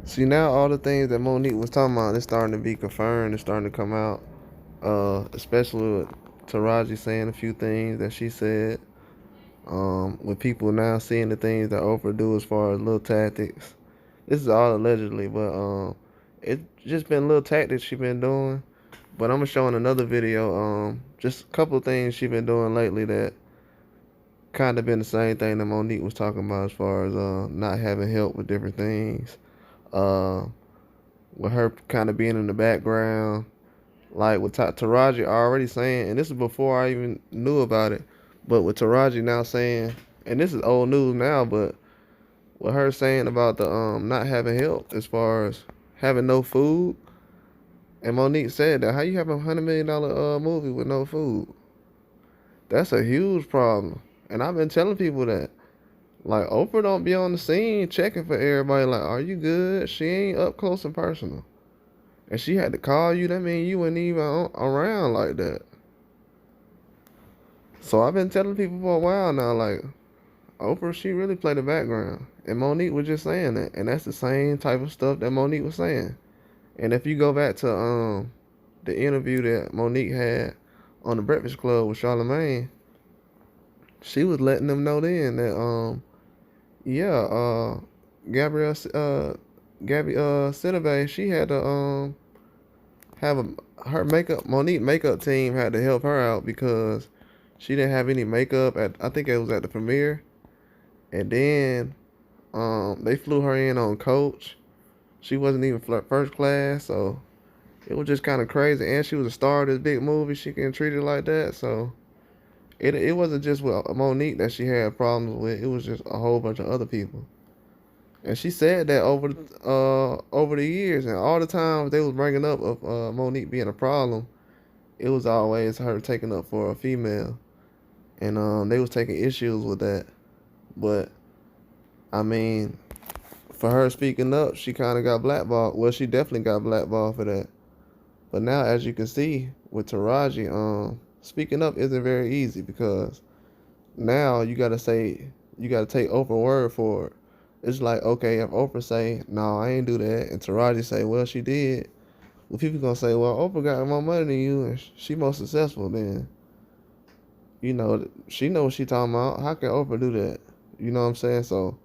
See, now all the things that Monique was talking about, it's starting to be confirmed. It's starting to come out. Especially with Taraji saying a few things that she said. With people now seeing the things that Oprah do as far as little tactics. This is all allegedly, but it's just been little tactics she been doing. But I'm gonna show in another video. Just a couple of things she been doing lately that kind of been the same thing that Monique was talking about as far as not having help with different things. Uh, with her kind of being in the background, like with Taraji already saying, and this is before I even knew about it, but with Taraji now saying, and this is old news now, but with her saying about the not having help as far as having no food, and Monique said that how you have $100 million movie with no food? That's a huge problem, and I've been telling people that. Like Oprah don't be on the scene checking for everybody. Like, are you good? She ain't up close and personal. And she had to call you. That mean you wasn't even around like that. So I've been telling people for a while now. Like Oprah, she really played the background, and Monique was just saying that, and that's the same type of stuff that Monique was saying. And if you go back to the interview that Monique had on the Breakfast Club with Charlamagne, she was letting them know then that yeah, Gabrielle, Gabby, Sidibe, she had to have her Monique makeup team had to help her out because she didn't have any makeup at, I think it was at the premiere, and then they flew her in on coach. She wasn't even first class, so it was just kind of crazy. And she was a star of this big movie. She can treat it like that, so. It wasn't just with Monique that she had problems with. It was just a whole bunch of other people. And she said that over the years and all the times they was bringing up of Monique being a problem, it was always her taking up for a female, and they was taking issues with that. But I mean, for her speaking up, she kind of got blackballed. Well, she definitely got blackballed for that. But now, as you can see with Taraji, speaking up isn't very easy because now you gotta take Oprah word for it. It's like, okay, if Oprah say, no, I ain't do that, and Taraji say, well, she did, well, people gonna say, well, Oprah got more money than you, and she more successful, then, she know what she talking about. How can Oprah do that? You know what I'm saying? So,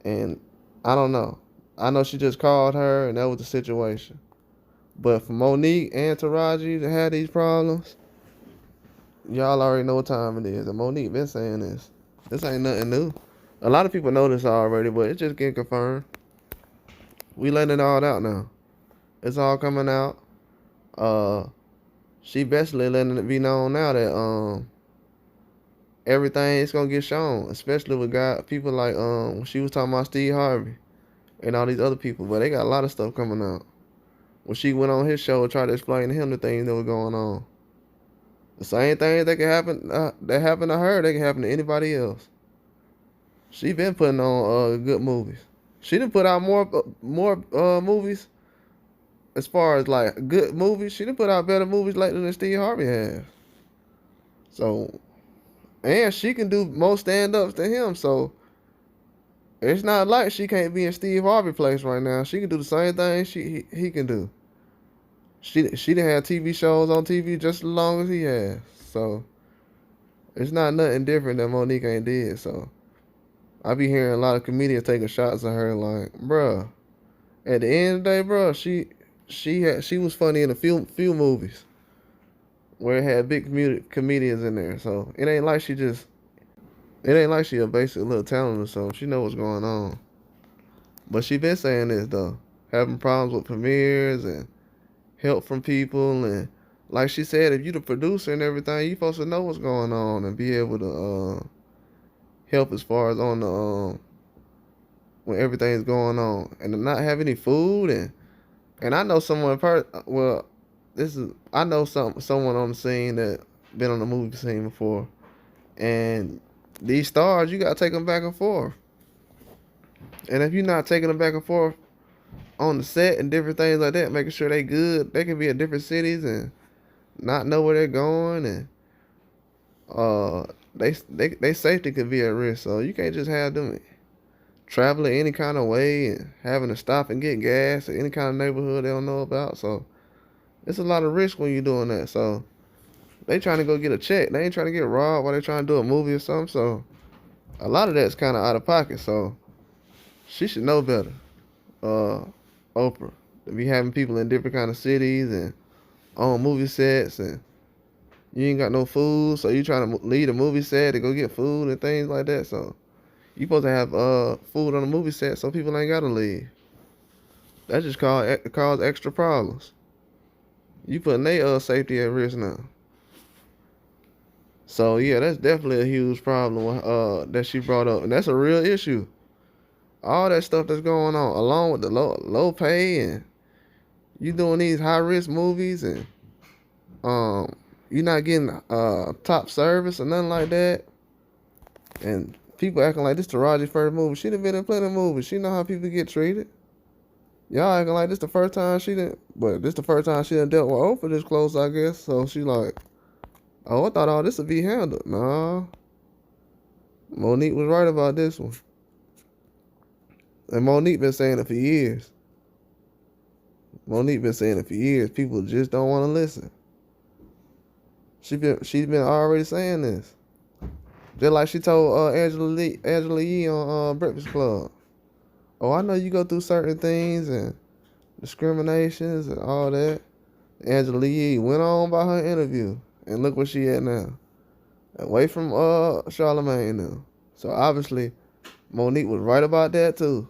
and I don't know. I know she just called her, and that was the situation. But for Monique and Taraji to have these problems, y'all already know what time it is. And Monique been saying this. This ain't nothing new. A lot of people know this already, but it's just getting confirmed. We letting it all out now. It's all coming out. Uh, she basically letting it be known now that everything is gonna get shown, especially with people like when she was talking about Steve Harvey and all these other people. But they got a lot of stuff coming out. When she went on his show and tried to explain to him the things that were going on. The same things that can happen that happened to her, they can happen to anybody else. She been putting on good movies. She didn't put out more movies as far as like good movies. She didn't put out better movies lately than Steve Harvey has. So, and she can do more stand ups than him. So it's not like she can't be in Steve Harvey place right now. She can do the same thing he can do. She done had TV shows on TV just as long as he has. So it's not nothing different that Monique ain't did. So I be hearing a lot of comedians taking shots at her like, bruh. At the end of the day, bruh, she was funny in a few movies where it had big comedians in there. So it ain't like she a basic little talent or something. She know what's going on. But she been saying this though, having problems with premieres and help from people, and like she said, if you the producer and everything, you supposed to know what's going on and be able to help as far as on the when everything's going on, and to not have any food, and I know someone well, this is I know someone on the scene that been on the movie scene before, and these stars you gotta take them back and forth, and if you're not taking them back and forth on the set and different things like that, making sure they good, they can be in different cities and not know where they're going, and they safety could be at risk. So you can't just have them traveling any kind of way and having to stop and get gas in any kind of neighborhood they don't know about. So it's a lot of risk when you're doing that. So they trying to go get a check. They ain't trying to get robbed while they trying to do a movie or something. So a lot of that's kind of out of pocket. So she should know better. Uh, Oprah, to be having people in different kind of cities and on movie sets, and you ain't got no food, so you trying to leave a movie set to go get food and things like that. So you supposed to have food on the movie set so people ain't gotta leave. That just cause extra problems. You putting their safety at risk now. So yeah, that's definitely a huge problem that she brought up, and that's a real issue. All that stuff that's going on, along with the low pay, and you doing these high risk movies, and you not getting top service or nothing like that, and people acting like this Taraji first movie. She done been in plenty of movies. She know how people get treated. Y'all acting like this the first time she didn't, but this the first time she done dealt with Oprah this close, I guess. So she like, oh, I thought all this would be handled. Nah, Monique was right about this one, and Monique been saying it for years. Monique been saying it for years. People just don't want to listen. She's been already saying this. Just like she told Angela Yee on Breakfast Club. Oh, I know you go through certain things and discriminations and all that. Angela Yee went on by her interview, and look where she at now. Away from Charlamagne now. So obviously, Monique was right about that too.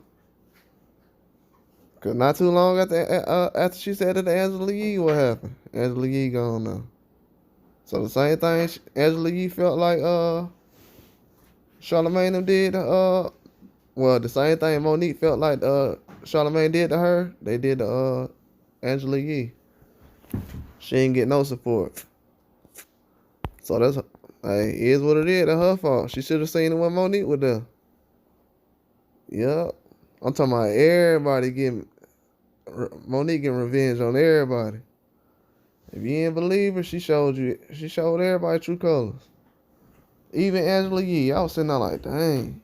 Cause not too long after she said that to Angela Yee, what happened? Angela Yee gone now. So the same thing Angela Yee felt like Charlamagne them did well, the same thing Monique felt like Charlamagne did to her, they did to Angela Yee. She ain't get no support. So that's, hey, it is what it is. That's her fault. She should have seen it when Monique was there. Yup. I'm talking about everybody Monique getting revenge on everybody. If you ain't believe her, she showed everybody true colors. Even Angela Yee, I was sitting there like, dang.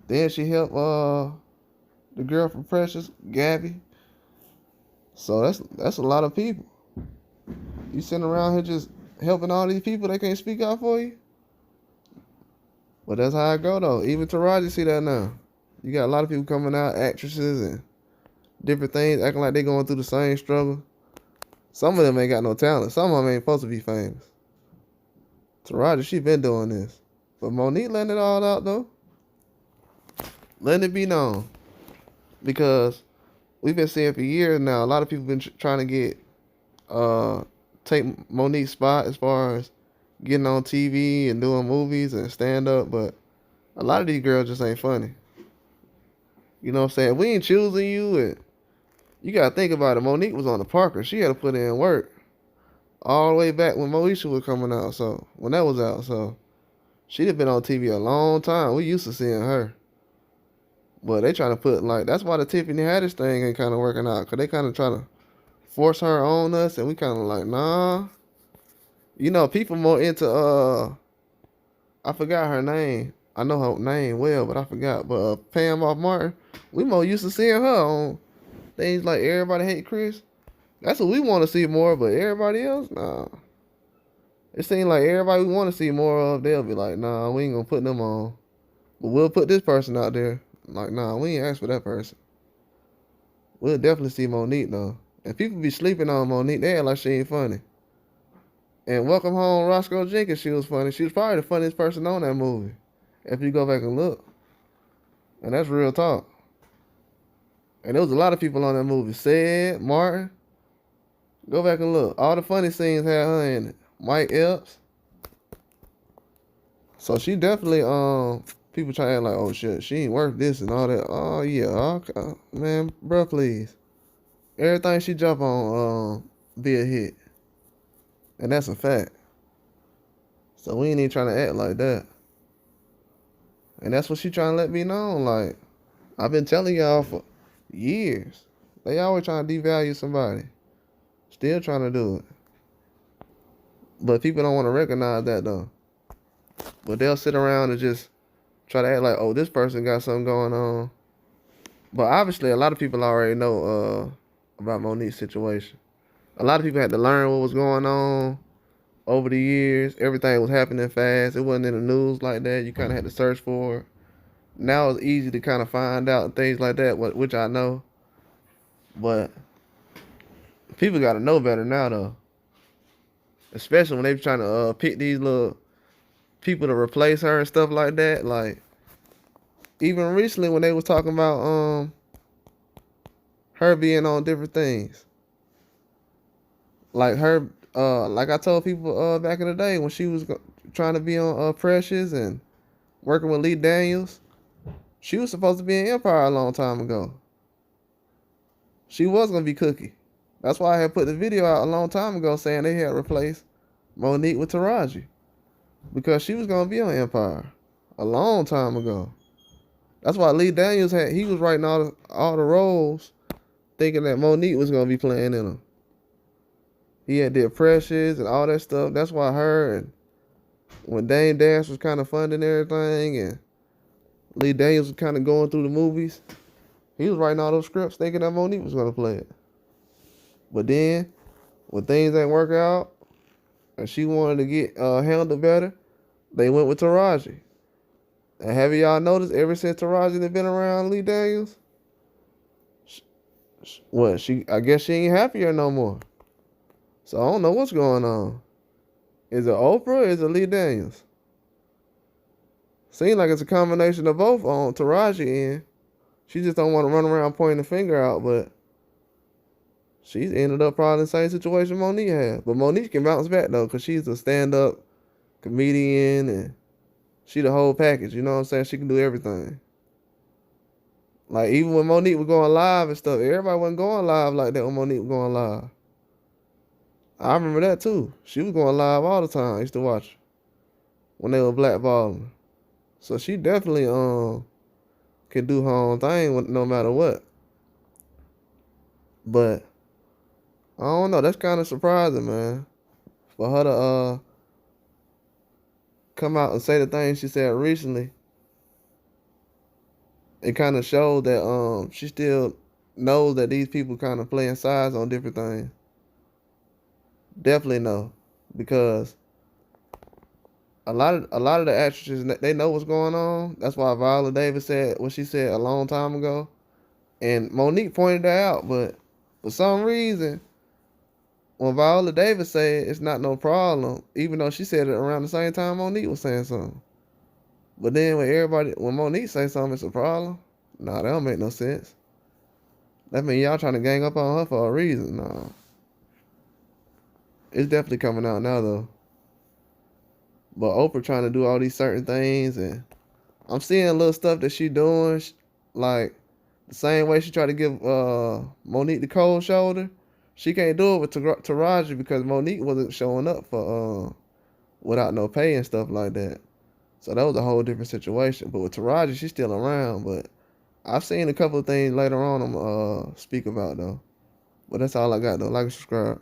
Then she helped the girl from Precious, Gabby. So that's a lot of people. You sitting around here just helping all these people that can't speak out for you. But that's how I go though. Even Taraji see that now. You got a lot of people coming out, actresses and different things, acting like they going through the same struggle. Some of them ain't got no talent. Some of them ain't supposed to be famous. Taraji, she been doing this. But Monique letting it all out though. Letting it be known. Because we've been seeing for years now, a lot of people been trying to get take Monique's spot as far as getting on TV and doing movies and stand up, but a lot of these girls just ain't funny. You know what I'm saying? We ain't choosing you, and you gotta think about it. Monique was on the Parker. She had to put in work all the way back when Moesha was coming out. So when that was out, so she'd have been on TV a long time. We used to seeing her. But they trying to put, like, that's why the Tiffany Haddish thing ain't kind of working out. Because they kind of trying to force her on us. And we kind of like, nah. You know, people more into, I forgot her name. I know her name well, but I forgot. But Pam off Martin, we more used to seeing her on things like Everybody Hate Chris. That's what we want to see more, but everybody else, nah. It seems like everybody we want to see more of, they'll be like, nah, we ain't going to put them on. But we'll put this person out there. Like, nah, we ain't asked for that person. We'll definitely see Monique, though. And people be sleeping on Monique. They act like she ain't funny. And Welcome Home, Roscoe Jenkins, she was funny. She was probably the funniest person on that movie. If you go back and look. And that's real talk. And there was a lot of people on that movie. Said, Martin. Go back and look. All the funny scenes had her in it. Mike Epps. So she definitely, people try to act like, oh shit, she ain't worth this and all that. Oh yeah, okay. Man, bro, please. Everything she jump on, be a hit. And that's a fact. So we ain't even trying to act like that. And that's what she trying to let me know. Like, I've been telling y'all for years. They always trying to devalue somebody. Still trying to do it. But people don't want to recognize that though. But they'll sit around and just try to act like, oh, this person got something going on. But obviously, a lot of people already know about Monique's situation. A lot of people had to learn what was going on over the years. Everything was happening fast. It wasn't in the news like that. You kind of had to search for it. Now it's easy to kind of find out things like that, which I know. But people got to know better now, though. Especially when they trying to pick these little people to replace her and stuff like that. Like, even recently when they was talking about her being on different things. Like her, like I told people back in the day when she was trying to be on Precious and working with Lee Daniels, she was supposed to be in Empire a long time ago. She was gonna be Cookie. That's why I had put the video out a long time ago saying they had replaced Monique with Taraji because she was gonna be on Empire a long time ago. That's why Lee Daniels he was writing all the roles, thinking that Monique was gonna be playing in them. He had did Precious and all that stuff. That's why her and when Dame Dash was kind of funding everything and Lee Daniels was kind of going through the movies, he was writing all those scripts thinking that Monique was gonna play it. But then when things ain't work out and she wanted to get handled better, they went with Taraji. And have y'all noticed ever since Taraji has been around Lee Daniels? I guess she ain't happier no more. So I don't know what's going on. Is it Oprah or is it Lee Daniels? Seems like it's a combination of both on Taraji end. She just don't want to run around pointing the finger out, but she's ended up probably in the same situation Monique had. But Monique can bounce back though, because she's a stand-up comedian and she the whole package, you know what I'm saying? She can do everything. Like even when Monique was going live and stuff, everybody wasn't going live like that when Monique was going live. I remember that too. She was going live all the time. I used to watch her when they were blackballing. So she definitely can do her own thing no matter what. But I don't know. That's kind of surprising, man. For her to come out and say the things she said recently, it kind of showed that she still knows that these people kind of playing sides on different things. Definitely know, because a lot of the actresses, they know what's going on. That's why Viola Davis said what she said a long time ago, and Monique pointed that out. But for some reason, when Viola Davis said it's not no problem, even though she said it around the same time Monique was saying something. But then when Monique say something, it's a problem. Nah, that don't make no sense. That mean y'all trying to gang up on her for a reason. Nah. It's definitely coming out now though. But Oprah trying to do all these certain things, and I'm seeing little stuff that she doing, like the same way she tried to give Monique the cold shoulder. She can't do it with Taraji because Monique wasn't showing up for without no pay and stuff like that. So that was a whole different situation. But with Taraji, she's still around. But I've seen a couple of things later on I'm speak about though. But that's all I got though. Like and subscribe.